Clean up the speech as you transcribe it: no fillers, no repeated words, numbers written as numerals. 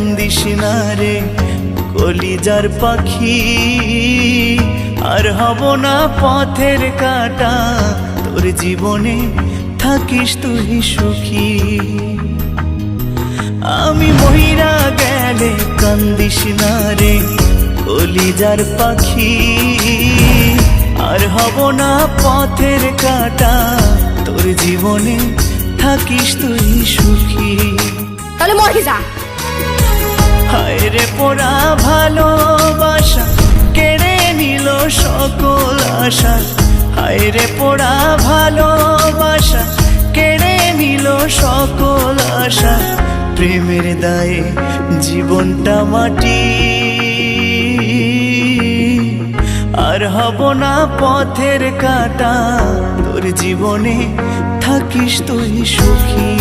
কান্দিস না রে কলিজার পাখি, আর হব না পথের কাঁটা, তোর জীবনে থাকিস তুই সুখী। আমি মহিরা গেলে কান্দিস না রে কলিজার পাখি, আর হব না পথের কাঁটা, তোর জীবনে থাকিস তুই সুখী। তাহলে মরে যা। হায় রে পোড়া ভালোবাসা কেড়ে নিল সকল আশা, হায় রে পোড়া ভালোবাসা কেড়ে নিল সকল আশা, প্রেমের দায়ে জীবনটা মাটি, আর হব না পথের কাঁটা, তোর জীবনে থাকিস তুই সুখী।